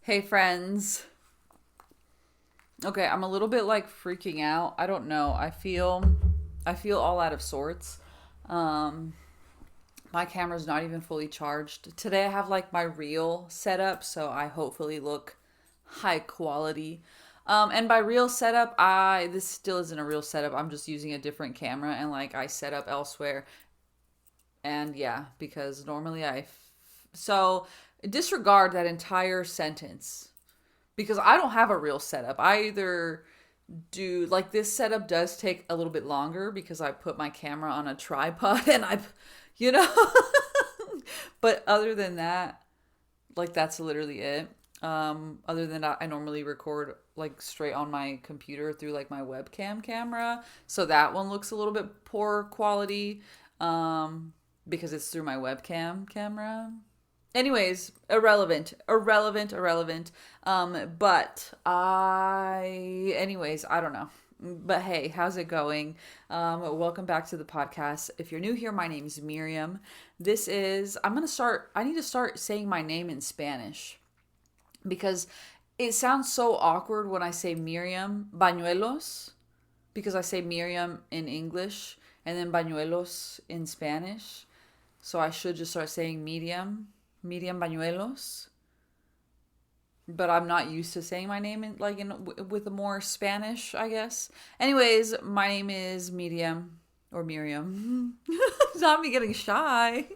Hey friends. Okay, I'm a little bit like freaking out. I don't know. I feel all out of sorts. Um my camera's not even fully charged. Today I have like my reel setup, so I hopefully look high quality. And by real setup, this still isn't a real setup. I'm just using a different camera and like I set up elsewhere. And yeah, because normally so disregard that entire sentence because I don't have a real setup. I either do like this setup does take a little bit longer because I put my camera on a tripod and you know, but other than that, like that's literally it. Other than that, I normally record like straight on my computer through like my webcam camera, so that one looks a little bit poor quality, because it's through my webcam camera. Anyways, irrelevant. But anyways, I don't know. But hey, how's it going? Welcome back to the podcast. If you're new here, my name is Miriam. I need to start saying my name in Spanish because it sounds so awkward when I say Miriam Bañuelos because I say Miriam in English and then Bañuelos in Spanish. So I should just start saying medium bañuelos, but I'm not used to saying my name with a more Spanish, I guess. Anyways, my name is Medium or Miriam. It's not me getting shy.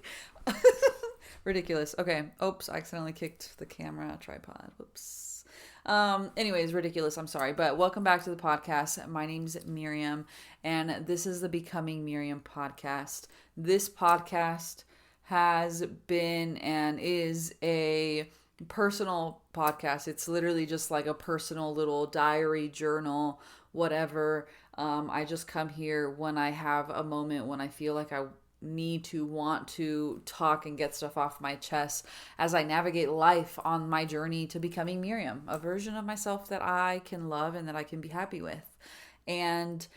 Ridiculous. Okay. Oops, I accidentally kicked the camera tripod. Whoops. Anyways, ridiculous. I'm sorry, but welcome back to the podcast. My name's Miriam, and this is the Becoming Miriam podcast. This podcast has been and is a personal podcast. It's literally just like a personal little diary, journal, whatever. I just come here when I have a moment when I feel like I want to talk and get stuff off my chest as I navigate life on my journey to becoming Miriam, a version of myself that I can love and that I can be happy with. And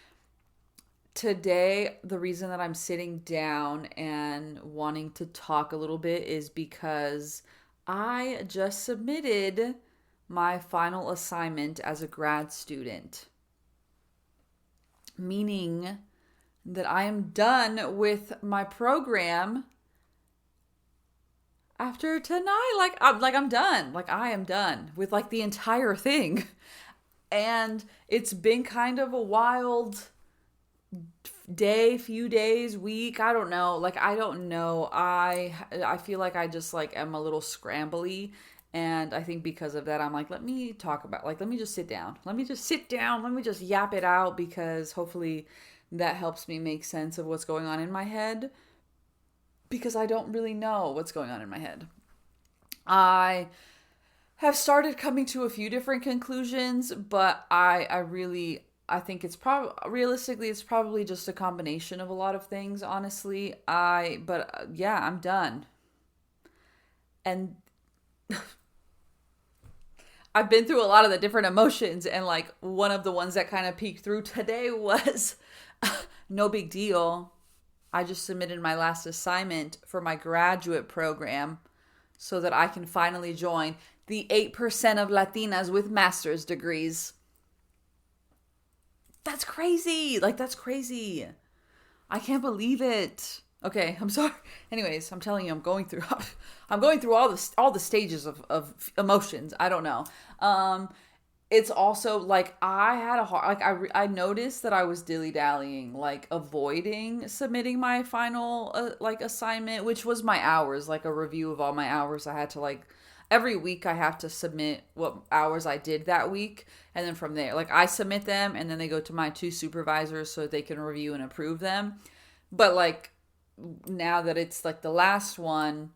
today, the reason that I'm sitting down and wanting to talk a little bit is because I just submitted my final assignment as a grad student, meaning that I am done with my program after tonight. I'm done. Like I am done with like the entire thing. And it's been kind of a wild few days, week, I don't know. Like I don't know. I feel like I just like am a little scrambly, and I think because of that I'm like, let me just sit down. Let me just yap it out because hopefully that helps me make sense of what's going on in my head because I don't really know what's going on in my head. I have started coming to a few different conclusions, but I think it's probably just a combination of a lot of things, honestly. Yeah, I'm done. And I've been through a lot of the different emotions, and like one of the ones that kind of peeked through today was no big deal. I just submitted my last assignment for my graduate program so that I can finally join the 8% of Latinas with master's degrees. That's crazy. Like, that's crazy. I can't believe it. Okay, I'm sorry. Anyways, I'm telling you, I'm going through all the stages of emotions. I don't know. It's also like I had a hard, I noticed that I was dilly-dallying, like avoiding submitting my final assignment, which was my hours, like a review of all my hours. I had to like every week I have to submit what hours I did that week, and then from there, like I submit them and then they go to my two supervisors so that they can review and approve them. But like now that it's like the last one,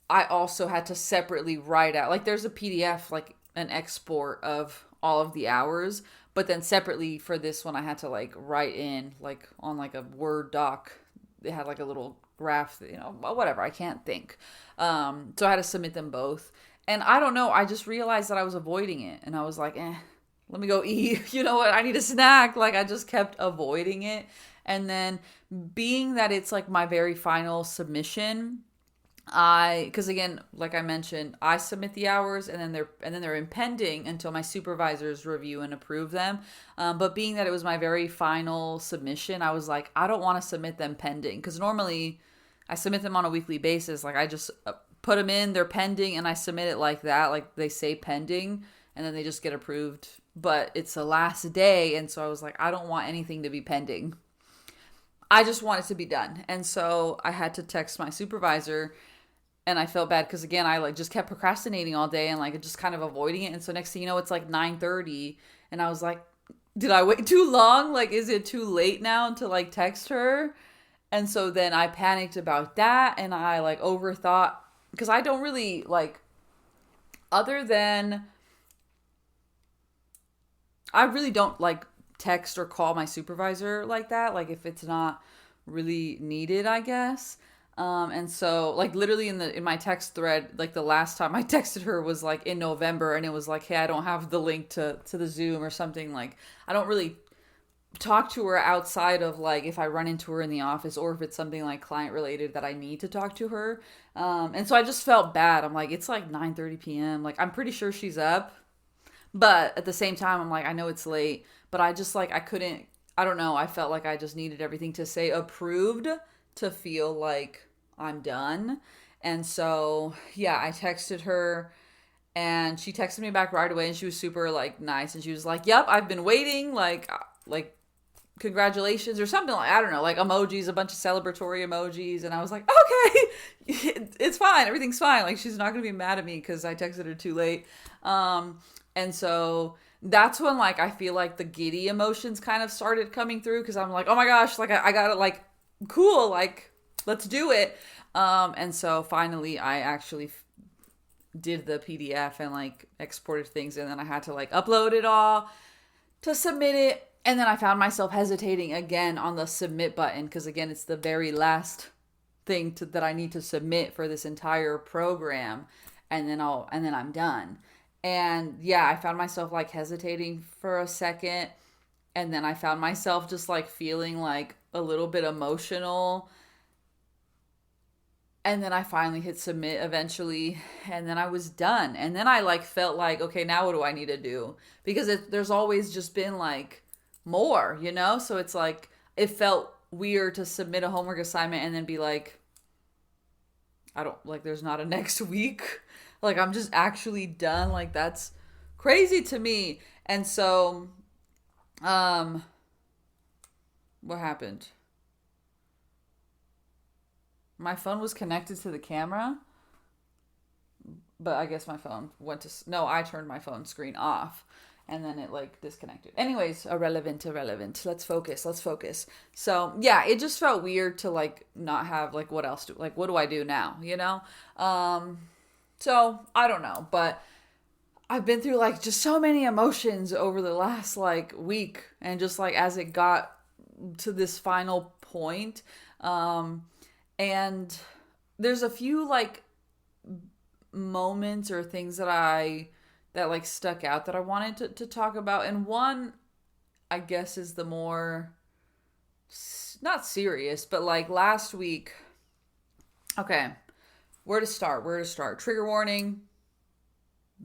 I also had to separately write out, like there's a PDF, like an export of all of the hours, but then separately for this one I had to like write in like on like a Word doc. They had like a little graph, whatever, I can't think. So I had to submit them both. And I don't know, I just realized that I was avoiding it. And I was like, let me go eat. You know what? I need a snack. Like I just kept avoiding it. And then being that it's like my very final submission, because again, like I mentioned, I submit the hours and then they're impending until my supervisors review and approve them. But being that it was my very final submission, I was like, I don't want to submit them pending, because normally I submit them on a weekly basis. Like I just put them in, they're pending, and I submit it like that, like they say pending, and then they just get approved. But it's the last day, and so I was like, I don't want anything to be pending. I just want it to be done. And so I had to text my supervisor, and I felt bad because again, I like just kept procrastinating all day and like just kind of avoiding it. And so next thing you know, it's like 9:30, and I was like, did I wait too long? Like, is it too late now to like text her? And so then I panicked about that, and I like overthought, because I don't really like, other than I really don't like text or call my supervisor like that. Like if it's not really needed, I guess. And so like literally in my text thread, like the last time I texted her was like in November, and it was like, hey, I don't have the link to the Zoom or something. Like I don't really talk to her outside of like if I run into her in the office, or if it's something like client related that I need to talk to her. And so I just felt bad. I'm like, it's like 9:30 p.m. Like I'm pretty sure she's up. But at the same time, I'm like, I know it's late, but I just like, I couldn't, I don't know. I felt like I just needed everything to say approved to feel like I'm done. And so, yeah, I texted her, and she texted me back right away, and she was super like nice. And she was like, yep, I've been waiting. Like, congratulations or something, like I don't know, like emojis, a bunch of celebratory emojis. And I was like, okay, it's fine, everything's fine, like she's not gonna be mad at me because I texted her too late. And so that's when like I feel like the giddy emotions kind of started coming through, because I'm like, oh my gosh, like I got it, like cool, like let's do it. And so finally I actually did the PDF and like exported things, and then I had to like upload it all to submit it. And then I found myself hesitating again on the submit button, because again, it's the very last thing that I need to submit for this entire program, and then I'm done. And yeah, I found myself like hesitating for a second, and then I found myself just like feeling like a little bit emotional. And then I finally hit submit eventually, and then I was done. And then I like felt like, okay, now what do I need to do? Because there's always just been like more, you know? So it's like, it felt weird to submit a homework assignment and then be like, I don't, like, there's not a next week. Like, I'm just actually done. Like, that's crazy to me. And so, what happened? My phone was connected to the camera, but I guess my phone went to, no, I turned my phone screen off, and then it like disconnected. Anyways, irrelevant. Let's focus. So yeah, it just felt weird to like not have like, what else do, like, what do I do now, you know? So I don't know, but I've been through like just so many emotions over the last like week, and just like as it got to this final point, and there's a few like moments or things that like stuck out that I wanted to talk about. And one, I guess, is the more not serious, but like last week. Okay, where to start? Trigger warning: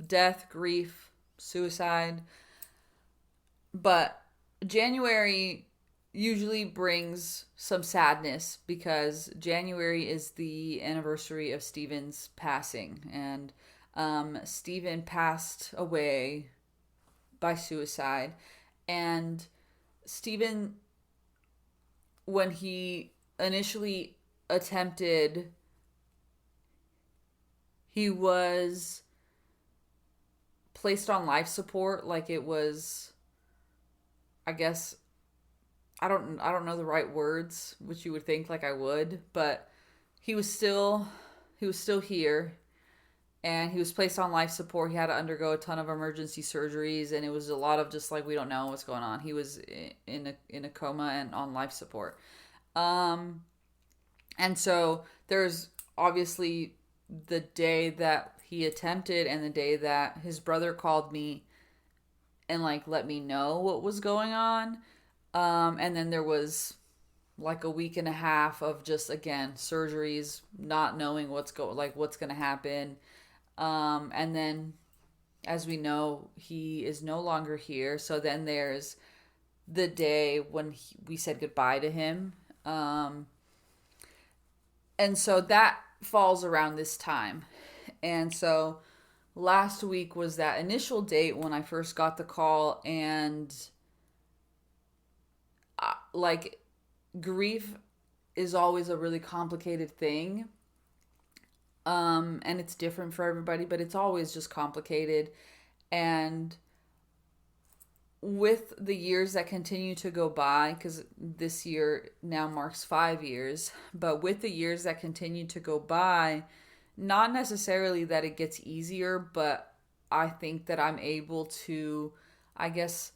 death, grief, suicide. But January usually brings some sadness, because January is the anniversary of Steven's passing. And Steven passed away by suicide. And Steven, when he initially attempted, he was placed on life support. Like it was, I guess, I don't know the right words, which you would think like I would, but he was still here, and he was placed on life support. He had to undergo a ton of emergency surgeries, and it was a lot of just like, we don't know what's going on. He was in a coma and on life support. And so there's obviously the day that he attempted, and the day that his brother called me and like let me know what was going on. And then there was like a week and a half of just, again, surgeries, not knowing what's going to happen. And then, as we know, he is no longer here. So then there's the day when we said goodbye to him. And so that falls around this time. And so last week was that initial date when I first got the call, and like, grief is always a really complicated thing. And it's different for everybody, but it's always just complicated. And with the years that continue to go by, because this year now marks 5 years, but with the years that continue to go by, not necessarily that it gets easier, but I think that I'm able to, I guess,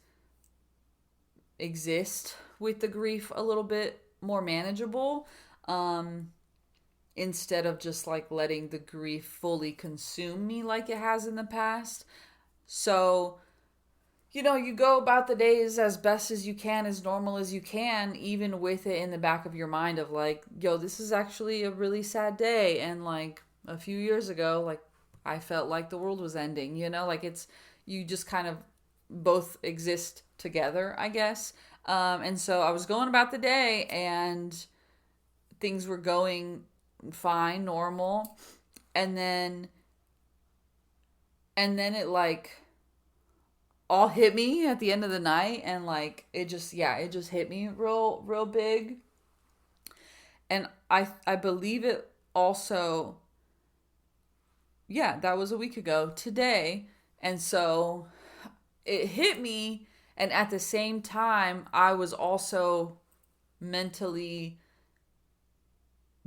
exist with the grief a little bit more manageable, instead of just like letting the grief fully consume me like it has in the past. So, you go about the days as best as you can, as normal as you can, even with it in the back of your mind of like, yo, this is actually a really sad day. And like a few years ago, like I felt like the world was ending, like you just kind of both exist together, I guess. And so I was going about the day and things were going fine, normal. And then it like all hit me at the end of the night, and like it just hit me real big. And I believe it also, that was a week ago today. And so it hit me, and at the same time I was also mentally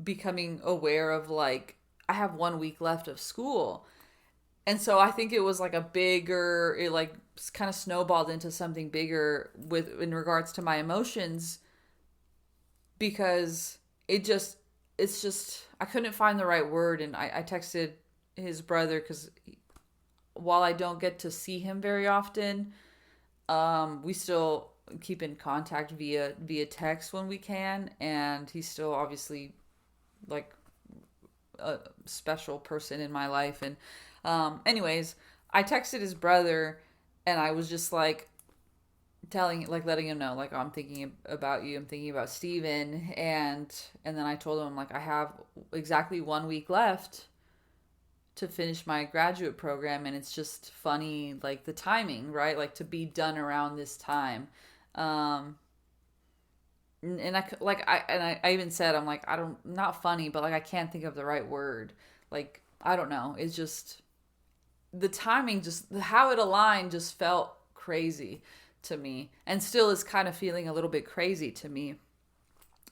becoming aware of like I have 1 week left of school. And so I think it was like it like kind of snowballed into something bigger in regards to my emotions, because it's just, I couldn't find the right word. And I texted his brother, because while I don't get to see him very often, we still keep in contact via text when we can. And he's still obviously like a special person in my life. And anyways, I texted his brother, and I was just like letting him know, like, oh, I'm thinking about you. I'm thinking about Steven. And then I told him, like, I have exactly 1 week left to finish my graduate program. And it's just funny, like the timing, right? Like to be done around this time. And I even said, I'm like, not funny, but like, I can't think of the right word. Like, I don't know. It's just, the timing, just how it aligned just felt crazy to me, and still is kind of feeling a little bit crazy to me.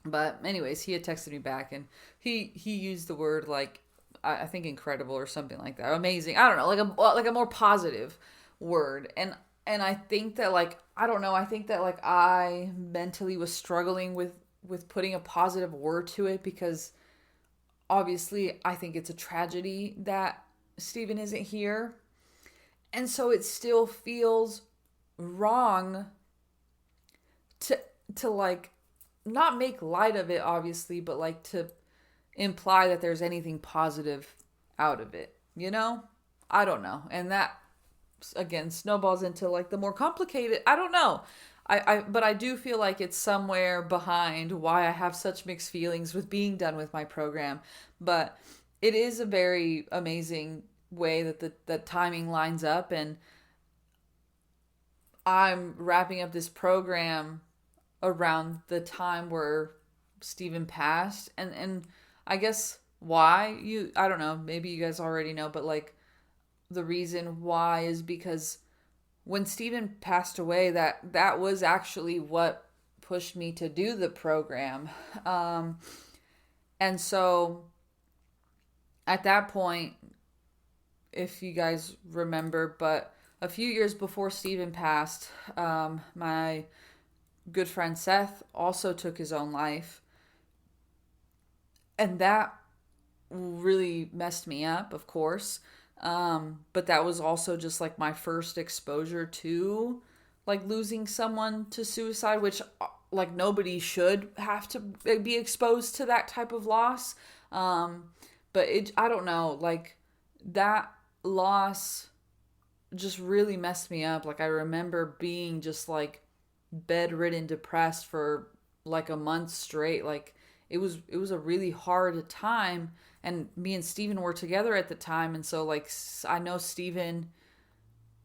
But anyways, he had texted me back, and he used the word like, I think incredible or something like that. Amazing. I don't know, like a more positive word. And I think that like, I don't know, I think that like I mentally was struggling with putting a positive word to it, because obviously I think it's a tragedy that Steven isn't here. And so it still feels wrong to like not make light of it, obviously, but like to imply that there's anything positive out of it, I don't know. And that again snowballs into like the more complicated, I don't know. But I do feel like it's somewhere behind why I have such mixed feelings with being done with my program. But it is a very amazing way that the timing lines up, and I'm wrapping up this program around the time where Steven passed. And I guess why, I don't know, maybe you guys already know, but like the reason why is because when Steven passed away, that was actually what pushed me to do the program. And so at that point, if you guys remember, but a few years before Steven passed, my good friend Seth also took his own life. And that really messed me up, of course. But that was also just like my first exposure to like losing someone to suicide, which like nobody should have to be exposed to that type of loss. But I don't know, like that loss just really messed me up. Like I remember being just like bedridden, depressed for like a month straight. Like it was a really hard time, and me and Steven were together at the time, and so like I know Steven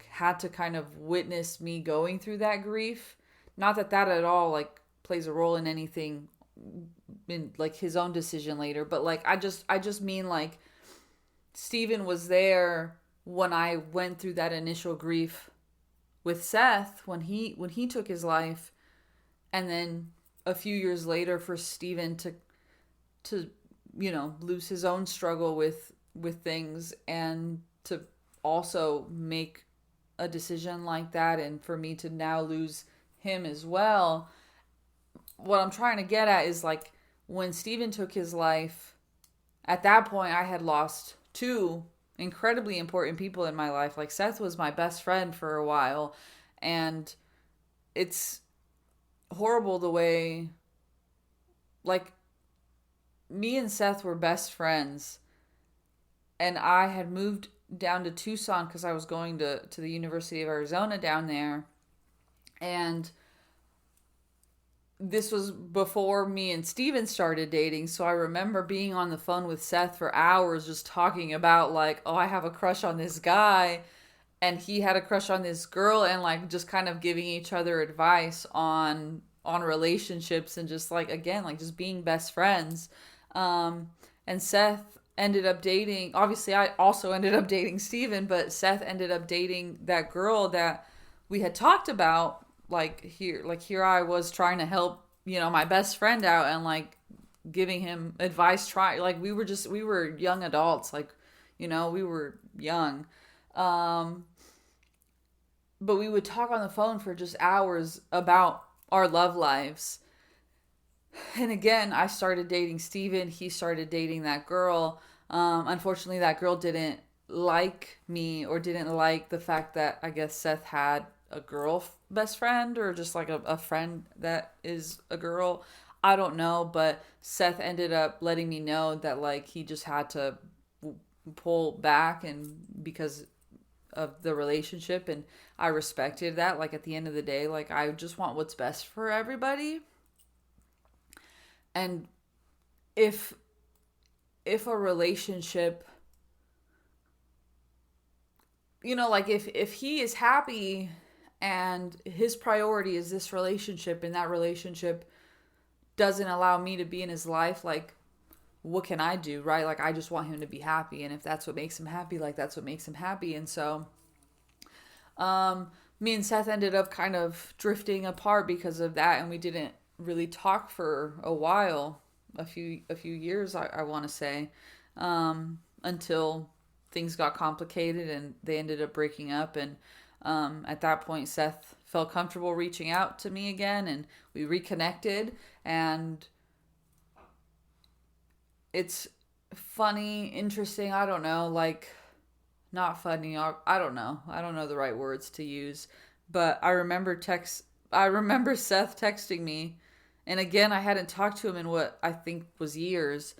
had to kind of witness me going through that grief. Not that that at all like plays a role in anything in like his own decision later, but like I just mean like Steven was there when I went through that initial grief with Seth when he took his life, and then a few years later for Steven to lose his own struggle with things, and to also make a decision like that, and for me to now lose him as well. What I'm trying to get at is like when Steven took his life, at that point I had lost two incredibly important people in my life. Like Seth was my best friend for a while, and it's horrible the way like me and Seth were best friends, and I had moved down to Tucson because I was going to the University of Arizona down there, and this was before me and Steven started dating. So I remember being on the phone with Seth for hours just talking about like, oh, I have a crush on this guy, and he had a crush on this girl, and like just kind of giving each other advice on relationships, and just like again like just being best friends. And Seth ended up dating, obviously I also ended up dating Steven, but Seth ended up dating that girl that we had talked about. Like here I was trying to help my best friend out, and like giving him advice, like we were young adults, like we were young. um but we would talk on the phone for just hours about our love lives. And again, I started dating Steven. He started dating that girl. Unfortunately, that girl didn't like me, or didn't like the fact that I guess Seth had a girl best friend, or just like a friend that is a girl. I don't know, but Seth ended up letting me know that like he just had to pull back, and because of the relationship, and I respected that. Like at the end of the day, like I just want what's best for everybody. And if a relationship, like if he is happy and his priority is this relationship, and that relationship doesn't allow me to be in his life, like what can I do, right? Like I just want him to be happy, and if that's what makes him happy, like that's what makes him happy. And so me and Seth ended up kind of drifting apart because of that, and we didn't really talk for a while, a few years, I want to say, until things got complicated and they ended up breaking up. And at that point, Seth felt comfortable reaching out to me again, and we reconnected. And it's funny, interesting, I don't know, like not funny, I don't know. I don't know the right words to use, but I remember Seth texting me, and again, I hadn't talked to him in what I think was years.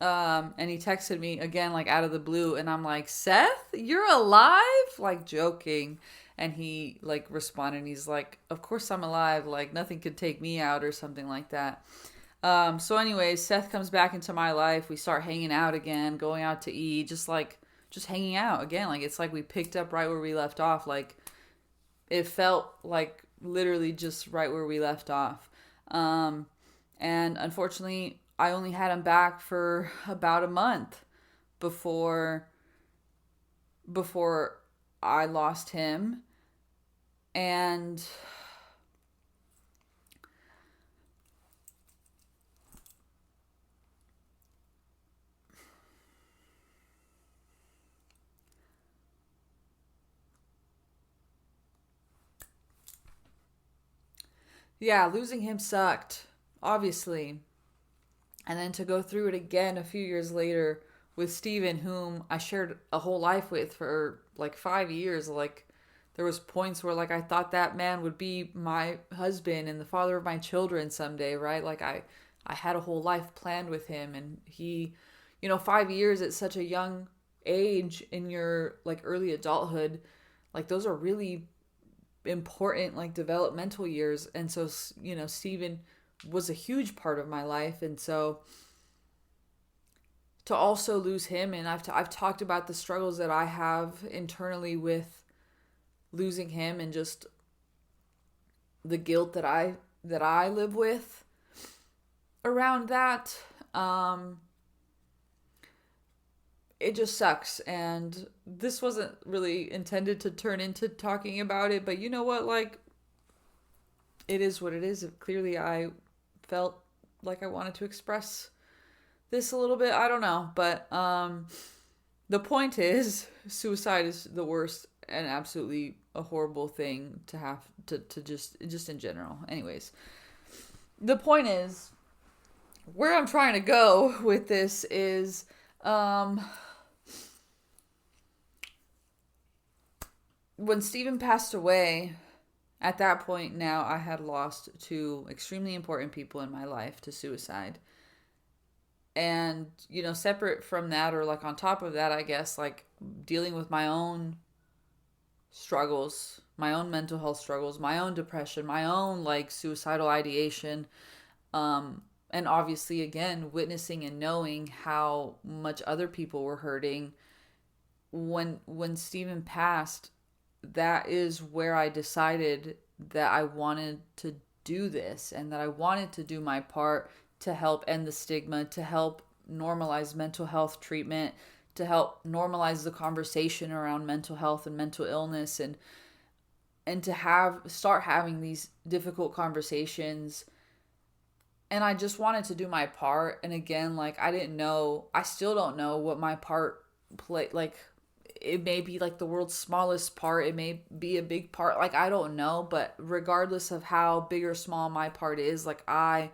And he texted me again, like out of the blue, and I'm like, Seth, you're alive? Like joking. And he like responded, and he's like, of course I'm alive. Like nothing could take me out, or something like that. So anyways, Seth comes back into my life. We start hanging out again, going out to eat, just hanging out again. Like it's like we picked up right where we left off. Like it felt like literally just right where we left off. And unfortunately, I only had him back for about a month before I lost him. And yeah, losing him sucked, obviously. And then to go through it again a few years later with Steven, whom I shared a whole life with for like 5 years, like There was points where like I thought that man would be my husband and the father of my children someday, right? Like I had a whole life planned with him, and he, 5 years at such a young age in your like early adulthood, like those are really important like developmental years. And so, Steven was a huge part of my life. And so to also lose him, and I've talked about the struggles that I have internally with losing him, and just the guilt that I live with around that. It just sucks, and this wasn't really intended to turn into talking about it, but you know what, like, it is what it is. Clearly I felt like I wanted to express this a little bit. I don't know, but the point is, suicide is the worst and absolutely a horrible thing to have to just in general. Anyways, the point is, where I'm trying to go with this is when Stephen passed away, at that point now I had lost two extremely important people in my life to suicide. And, separate from that, or like on top of that, I guess, like dealing with my own struggles, my own mental health struggles, my own depression, my own like suicidal ideation. And obviously, again, witnessing and knowing how much other people were hurting. When Stephen passed, that is where I decided that I wanted to do this, and that I wanted to do my part to help end the stigma, to help normalize mental health treatment, to help normalize the conversation around mental health and mental illness, and to start having these difficult conversations. And I just wanted to do my part. And again, like, I still don't know what my part like, it may be like the world's smallest part, it may be a big part, like, I don't know. But regardless of how big or small my part is, like, I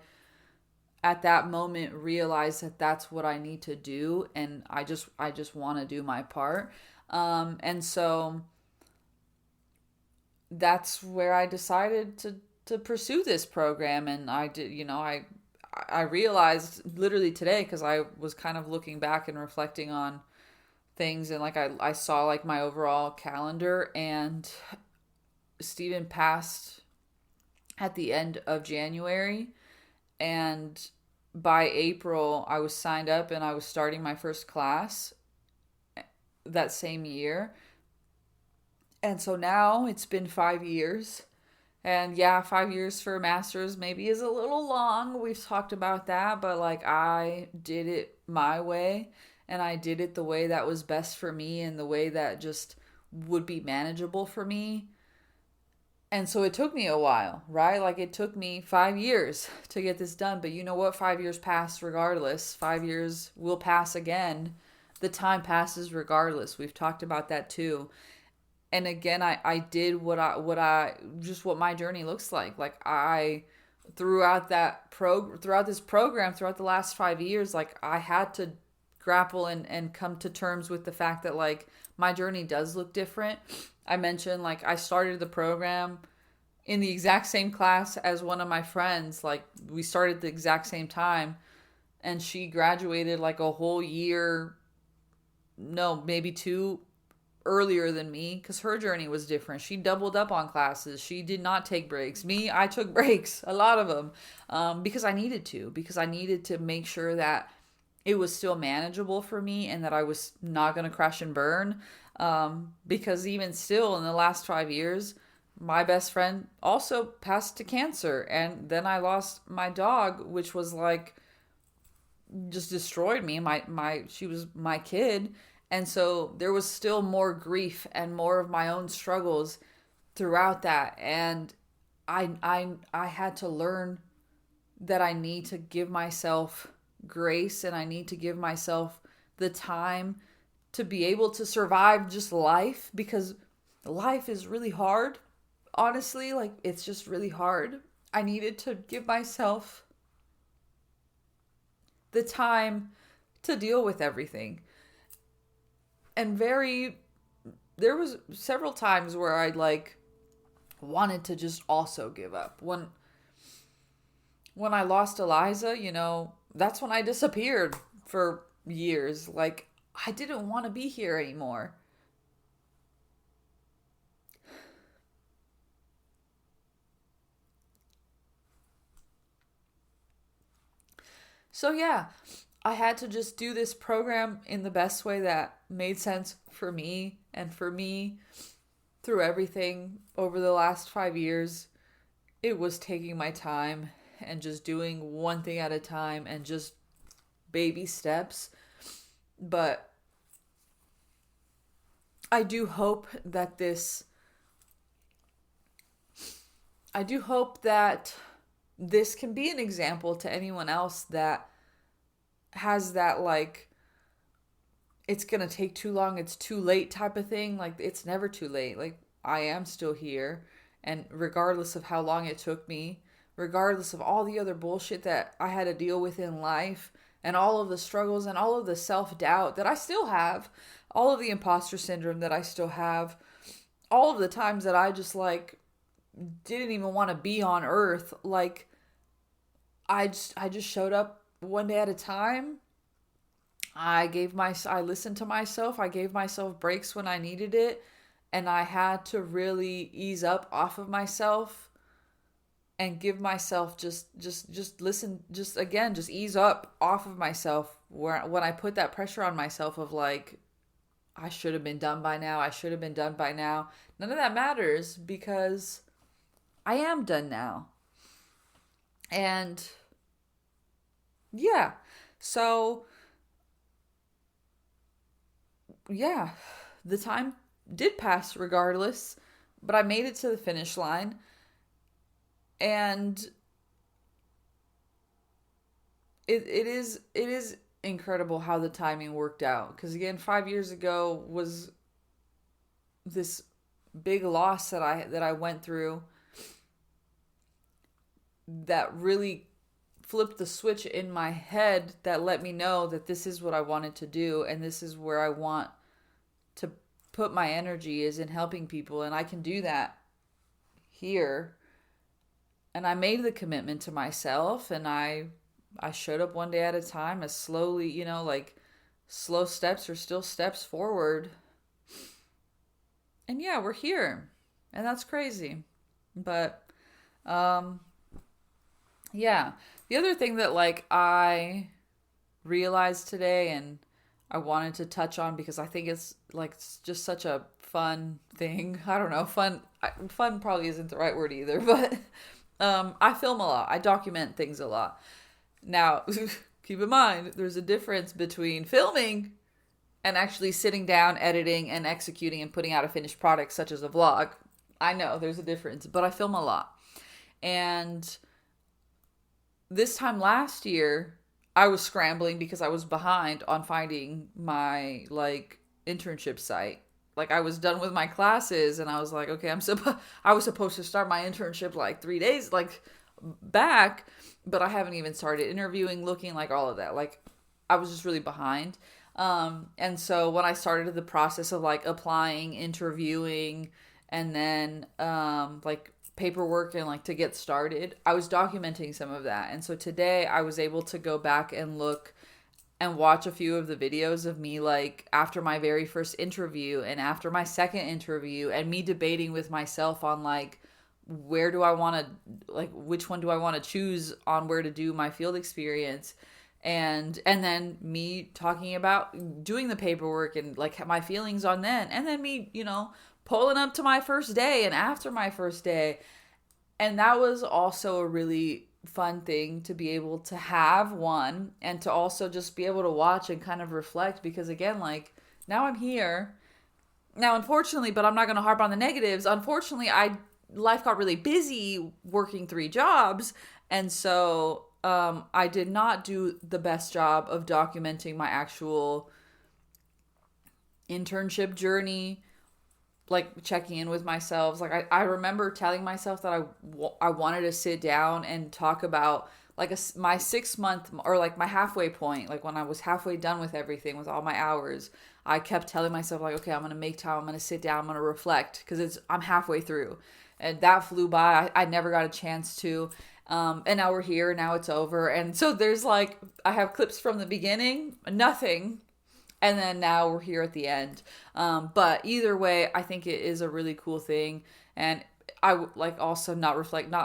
at that moment realized that that's what I need to do, and I just want to do my part. And so that's where I decided to pursue this program. And I did, I realized literally today, because I was kind of looking back and reflecting on things, and like I saw like my overall calendar, and Stephen passed at the end of January, and by April I was signed up and I was starting my first class that same year. And so now it's been 5 years. And yeah, 5 years for a master's maybe is a little long. We've talked about that, but like, I did it my way, and I did it the way that was best for me, and the way that just would be manageable for me. And so it took me a while, right? Like, it took me 5 years to get this done. But you know what? 5 years passed regardless. 5 years will pass again. The time passes regardless. We've talked about that too. And again, I did what my journey looks like. Like, throughout this program, throughout the last 5 years, like, I had to grapple and come to terms with the fact that like my journey does look different. I mentioned like I started the program in the exact same class as one of my friends. Like, we started the exact same time, and she graduated like a whole year, no, maybe two earlier than me, because her journey was different. She doubled up on classes. She did not take breaks. Me, I took breaks, a lot of them, because I needed to make sure that it was still manageable for me, and that I was not going to crash and burn. Because even still, in the last 5 years, my best friend also passed to cancer. And then I lost my dog, which was like, just destroyed me. She was my kid. And so there was still more grief and more of my own struggles throughout that. And I had to learn that I need to give myself grace, and I need to give myself the time to be able to survive just life, because life is really hard. Honestly, like, it's just really hard. I needed to give myself the time to deal with everything. And very there was several times where I like wanted to just also give up. When I lost Eliza, that's when I disappeared for years. Like, I didn't want to be here anymore. So, yeah, I had to just do this program in the best way that made sense for me and for me through everything over the last 5 years. It was taking my time and just doing one thing at a time and just baby steps. But I do hope that this can be an example to anyone else that has that, like, it's gonna take too long, it's too late type of thing. Like, it's never too late. Like, I am still here, and regardless of how long it took me, regardless of all the other bullshit that I had to deal with in life, and all of the struggles and all of the self-doubt that I still have, all of the imposter syndrome that I still have, all of the times that I just, like, didn't even want to be on earth, like, I just showed up one day at a time. I listened to myself. I gave myself breaks when I needed it, and I had to really ease up off of myself and give myself just listen, just ease up off of myself, where when I put that pressure on myself of, like, I should have been done by now. I should have been done by now. None of that matters, because I am done now. And yeah. So, yeah, the time did pass regardless, but I made it to the finish line. And it is incredible how the timing worked out, because again, 5 years ago was this big loss that I went through that really flipped the switch in my head that let me know that this is what I wanted to do, and this is where I want to put my energy, is in helping people, and I can do that here. And I made the commitment to myself, and I showed up one day at a time, as slowly, like, slow steps are still steps forward. And yeah, we're here. And that's crazy. But yeah. The other thing that, like, I realized today, and I wanted to touch on, because I think it's, like, it's just such a fun thing. I don't know, fun probably isn't the right word either, but I film a lot. I document things a lot. Now, keep in mind, there's a difference between filming and actually sitting down, editing, and executing and putting out a finished product, such as a vlog. I know there's a difference, but I film a lot. And this time last year, I was scrambling because I was behind on finding my, like, internship site. Like, I was done with my classes, and I was like, okay, I was supposed to start my internship like 3 days, like, back, but I haven't even started interviewing, looking, like, all of that. Like, I was just really behind. And so when I started the process of, like, applying, interviewing, and then like, paperwork and, like, to get started, I was documenting some of that. And so today I was able to go back and look and watch a few of the videos of me, like, after my very first interview and after my second interview, and me debating with myself on, like, where do I want to, like, which one do I want to choose on where to do my field experience. And then me talking about doing the paperwork and, like, my feelings on then. And then me, pulling up to my first day and after my first day. And that was also a really fun thing to be able to have, one, and to also just be able to watch and kind of reflect, because again, like, now I'm here. Now, unfortunately, but I'm not going to harp on the negatives. Unfortunately, life got really busy working 3 jobs. And so I did not do the best job of documenting my actual internship journey, like, checking in with myself. Like, I remember telling myself that I wanted to sit down and talk about like my 6 month or like my halfway point, like when I was halfway done with everything, with all my hours, I kept telling myself like, okay, I'm going to make time. I'm going to sit down. I'm going to reflect because I'm halfway through, and that flew by. I never got a chance to. And now we're here. Now it's over. And so there's like, I have clips from the beginning, nothing. And then now we're here at the end. But either way, I think it is a really cool thing. And I like also not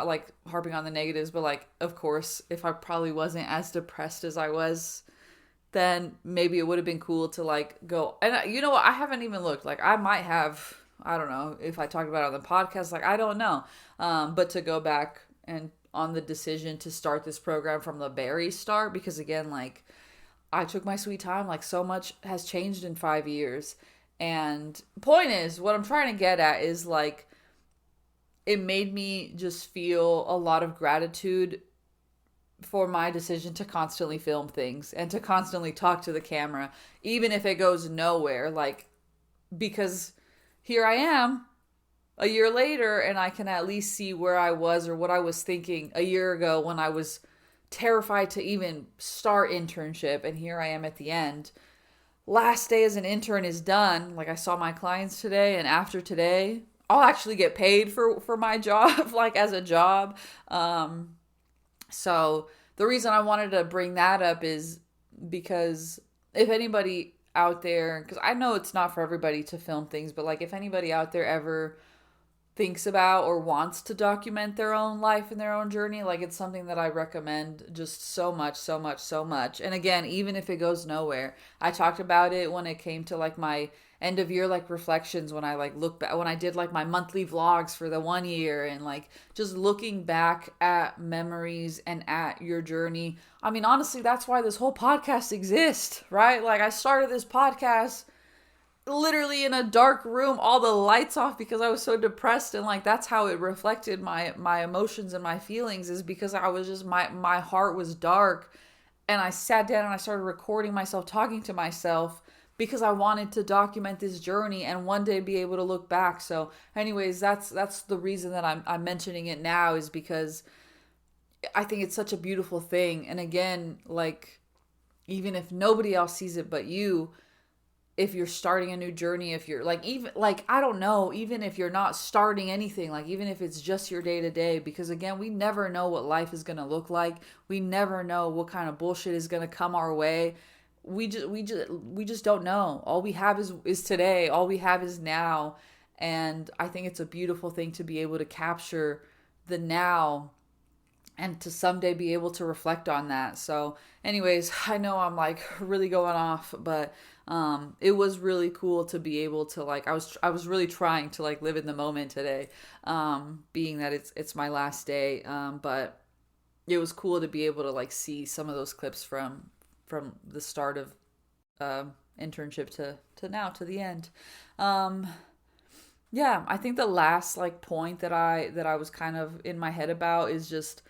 like harping on the negatives, but like, of course, if I probably wasn't as depressed as I was, then maybe it would have been cool to like go. And you know what? I haven't even looked. Like, I might have, I don't know if I talked about it on the podcast, like, I don't know. But to go back and on the decision to start this program from the very start, because again, like, I took my sweet time. Like, so much has changed in 5 years. And point is, what I'm trying to get at is like, it made me just feel a lot of gratitude for my decision to constantly film things and to constantly talk to the camera, even if it goes nowhere. Like, because here I am a year later, and I can at least see where I was or what I was thinking a year ago when I was terrified to even start internship. And here I am at the end. Last day as an intern is done. Like, I saw my clients today, and after today, I'll actually get paid for my job, like as a job. So the reason I wanted to bring that up is because if anybody out there, because I know it's not for everybody to film things, but like if anybody out there ever thinks about or wants to document their own life and their own journey, like, it's something that I recommend just so much, so much, so much. And again, even if it goes nowhere, I talked about it when it came to like my end of year like reflections, when I like look back, when I did like my monthly vlogs for the 1 year, and like just looking back at memories and at your journey. I mean, honestly, that's why this whole podcast exists, right? Like, I started this podcast literally in a dark room, all the lights off, because I was so depressed, and like that's how it reflected my emotions and my feelings, is because I was just, my heart was dark. And I sat down and I started recording myself talking to myself because I wanted to document this journey and one day be able to look back. So anyways, that's the reason that I'm mentioning it now, is because I think it's such a beautiful thing. And again, like, even if nobody else sees it but you, if you're starting a new journey, if you're like, even like, I don't know, even if you're not starting anything, like even if it's just your day to day, because again, we never know what life is going to look like. We never know what kind of bullshit is going to come our way. We just don't know. All we have is today. All we have is now. And I think it's a beautiful thing to be able to capture the now and to someday be able to reflect on that. So anyways, I know I'm like really going off, but it was really cool to be able to like, I was really trying to like live in the moment today, being that it's my last day. But it was cool to be able to like see some of those clips from the start of internship to now to the end. Yeah, I think the last like point that I was kind of in my head about is just,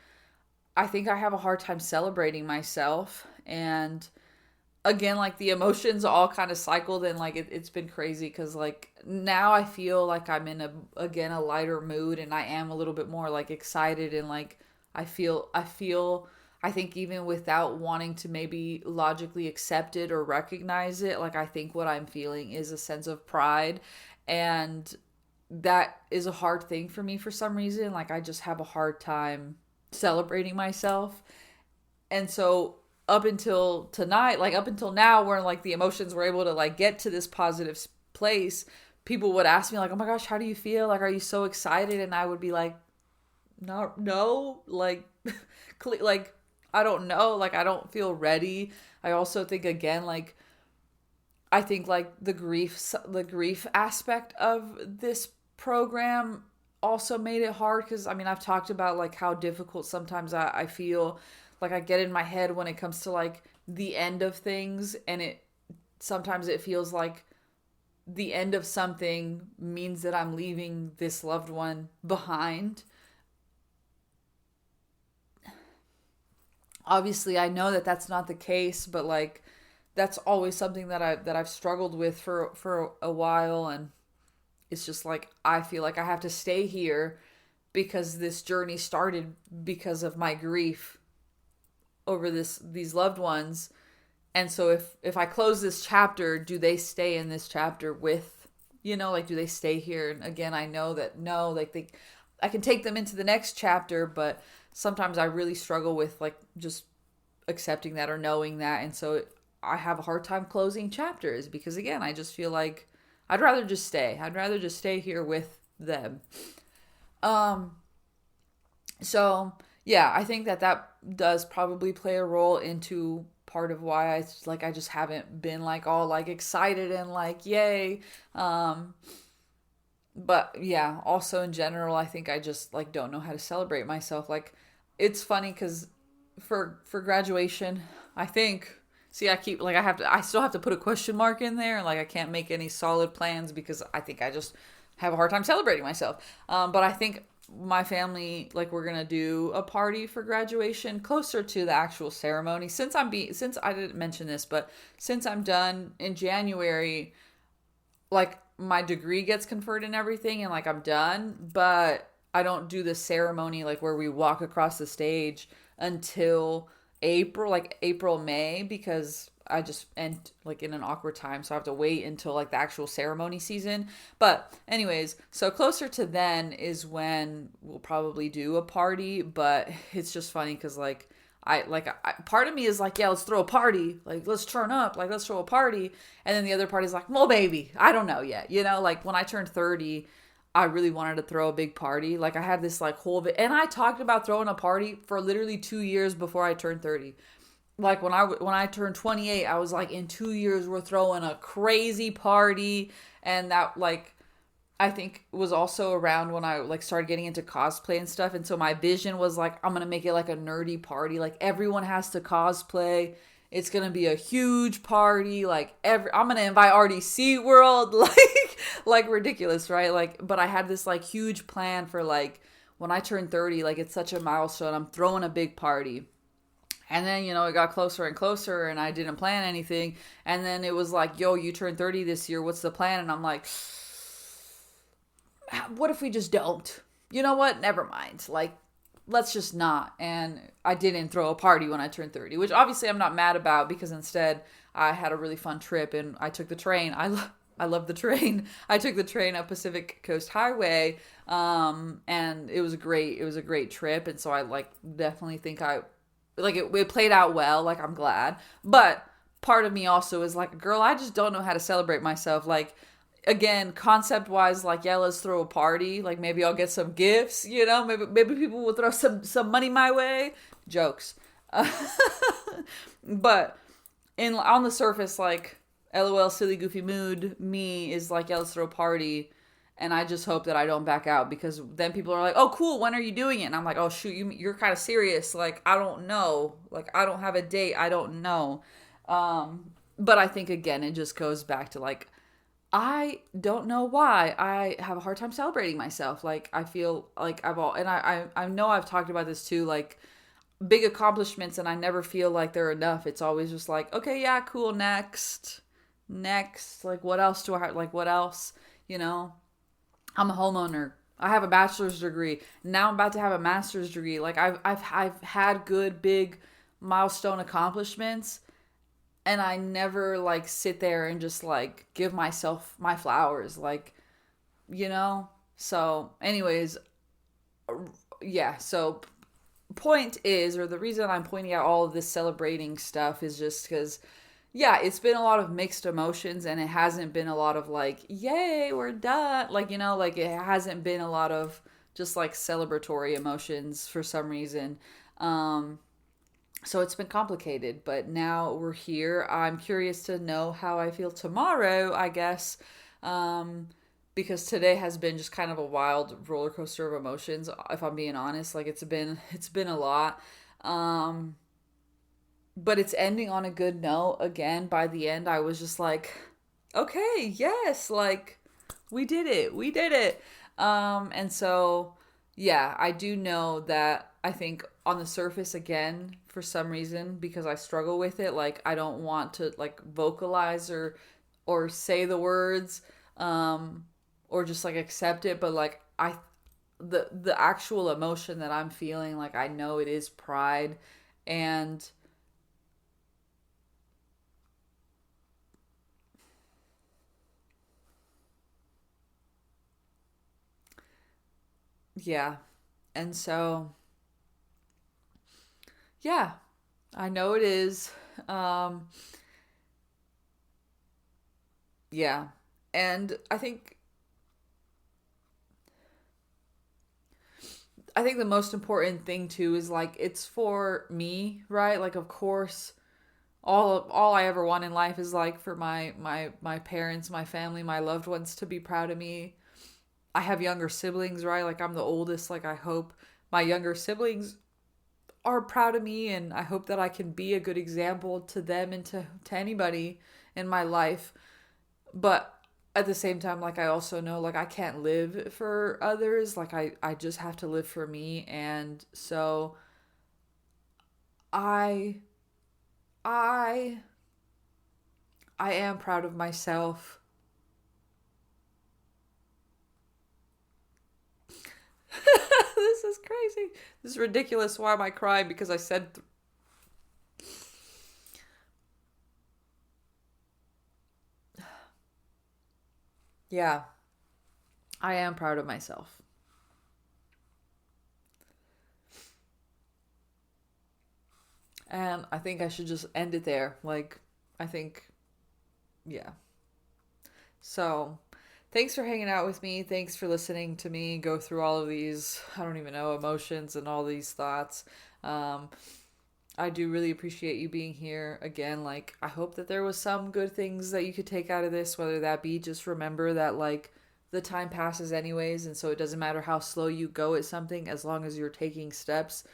I think I have a hard time celebrating myself. And again, like the emotions all kind of cycled, and like it's been crazy because like now I feel like I'm in a lighter mood, and I am a little bit more like excited, and like I feel I think even without wanting to maybe logically accept it or recognize it, like I think what I'm feeling is a sense of pride. And that is a hard thing for me for some reason. Like, I just have a hard time celebrating myself. And so up until tonight, like up until now, where like the emotions were able to like get to this positive place, people would ask me like, oh my gosh, how do you feel? Like, are you so excited? And I would be like, no, like, like, I don't know. Like, I don't feel ready. I also think, again, like, I think like the grief aspect of this program also made it hard. Cause I mean, I've talked about like how difficult sometimes I feel like I get in my head when it comes to like the end of things. And sometimes it feels like the end of something means that I'm leaving this loved one behind. Obviously, I know that that's not the case, but like that's always something that I've struggled with for a while. And it's just like I feel like I have to stay here because this journey started because of my grief. over these loved ones. And so if I close this chapter, do they stay in this chapter with, like, do they stay here? And again, I know that no, like I can take them into the next chapter, but sometimes I really struggle with like just accepting that or knowing that. And so I have a hard time closing chapters because again, I just feel like I'd rather just stay. I'd rather just stay here with them. So yeah, I think that does probably play a role into part of why I just haven't been like all like excited and like yay. But yeah, also in general, I think I just like don't know how to celebrate myself. Like it's funny because for graduation, I think see I keep like I still have to put a question mark in there and like I can't make any solid plans because I think I just have a hard time celebrating myself. But I think my family like we're gonna do a party for graduation closer to the actual ceremony since I didn't mention this, but since I'm done in January, like my degree gets conferred and everything and like I'm done, but I don't do the ceremony like where we walk across the stage until April, like April, May, because I just end like in an awkward time. So I have to wait until like the actual ceremony season. But anyways, so closer to then is when we'll probably do a party, but it's just funny because like part of me is like, yeah, let's throw a party. Like, let's turn up. Like, let's throw a party. And then the other party's like, well, baby, I don't know yet. Like when I turned 30, I really wanted to throw a big party. Like I had this like and I talked about throwing a party for literally 2 years before I turned 30. Like when I turned 28, I was like, in 2 years, we're throwing a crazy party. And that like, I think was also around when I like started getting into cosplay and stuff. And so my vision was like, I'm going to make it like a nerdy party. Like everyone has to cosplay. It's going to be a huge party. Like I'm going to invite RDC World, like ridiculous, right? Like, but I had this like huge plan for like, when I turned 30, like it's such a milestone. I'm throwing a big party. And then, it got closer and closer and I didn't plan anything. And then it was like, yo, you turned 30 this year. What's the plan? And I'm like, what if we just don't? You know what? Never mind. Like, let's just not. And I didn't throw a party when I turned 30, which obviously I'm not mad about because instead I had a really fun trip and I took the train. I love the train. I took the train up Pacific Coast Highway, and it was great. It was a great trip. And so I like definitely think it played out well. Like I'm glad. But part of me also is like, girl, I just don't know how to celebrate myself. Like, again, concept wise, like, yeah, let's throw a party. Like maybe I'll get some gifts, maybe people will throw some money my way. Jokes. But on the surface, like, LOL, silly, goofy mood, me is like, yeah, let's throw a party. And I just hope that I don't back out because then people are like, oh, cool, when are you doing it? And I'm like, oh, shoot, you're kind of serious. Like, I don't know. Like, I don't have a date. I don't know. But I think, again, it just goes back to, like, I don't know why I have a hard time celebrating myself. Like, I feel like I know I've talked about this too, like, big accomplishments, and I never feel like they're enough. It's always just like, okay, yeah, cool, next. Like, what else do I have? Like, what else? I'm a homeowner. I have a bachelor's degree. Now I'm about to have a master's degree. Like I've had good big milestone accomplishments, and I never like sit there and just like give myself my flowers, like, So, anyways, yeah. So, point is, or the reason I'm pointing out all of this celebrating stuff is just because, yeah, it's been a lot of mixed emotions, and it hasn't been a lot of like, yay, we're done. Like, like it hasn't been a lot of just like celebratory emotions for some reason. So it's been complicated, but now we're here. I'm curious to know how I feel tomorrow, I guess. Because today has been just kind of a wild roller coaster of emotions, if I'm being honest. Like it's been a lot. But it's ending on a good note. Again, by the end, I was just like, okay, yes, like, we did it. And so, yeah, I do know that I think on the surface, again, for some reason, because I struggle with it, like, I don't want to, like, vocalize or say the words, or just, like, accept it, but, like, the actual emotion that I'm feeling, like, I know it is pride. And yeah. And so, yeah, I know it is. Um, yeah. And I think the most important thing too is like it's for me, right? Like of course all I ever want in life is like for my parents, my family, my loved ones to be proud of me. I have younger siblings, right? Like I'm the oldest, like I hope my younger siblings are proud of me, and I hope that I can be a good example to them and to anybody in my life. But at the same time, like I also know like I can't live for others. Like I just have to live for me. And so I I I am proud of myself. This is crazy. This is ridiculous. Why am I crying? Because I said yeah, I am proud of myself. And I think I should just end it there. Like I think yeah. So, thanks for hanging out with me. Thanks for listening to me go through all of these, I don't even know, emotions and all these thoughts. Um, I do really appreciate you being here again. Like, I hope that there was some good things that you could take out of this, whether that be just remember that, like, the time passes anyways, and so it doesn't matter how slow you go at something as long as you're taking steps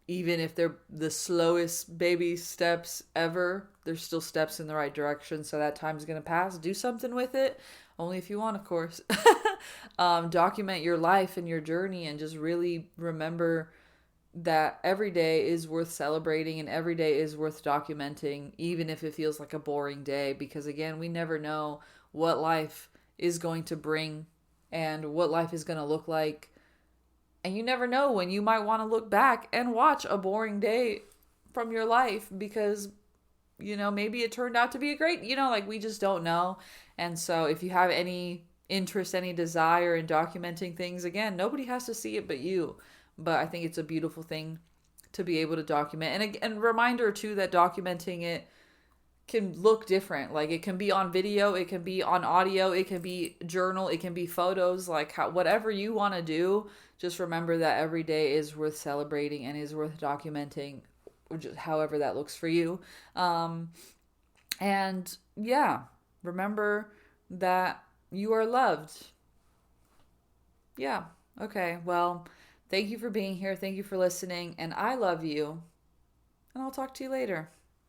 even if they're the slowest baby steps ever, there's still steps in the right direction. So that time's going to pass. Do something with it. Only if you want, of course. Document your life and your journey and just really remember that every day is worth celebrating and every day is worth documenting, even if it feels like a boring day. Because again, we never know what life is going to bring and what life is going to look like, and you never know when you might want to look back and watch a boring day from your life because, maybe it turned out to be a great, like we just don't know. And so if you have any interest, any desire in documenting things, again, nobody has to see it but you. But I think it's a beautiful thing to be able to document. And reminder too that documenting it can look different. Like it can be on video, it can be on audio, it can be journal, it can be photos, like whatever you want to do. Just remember that every day is worth celebrating and is worth documenting, just however that looks for you. And yeah, remember that you are loved. Yeah. Okay. Well, thank you for being here. Thank you for listening. And I love you. And I'll talk to you later.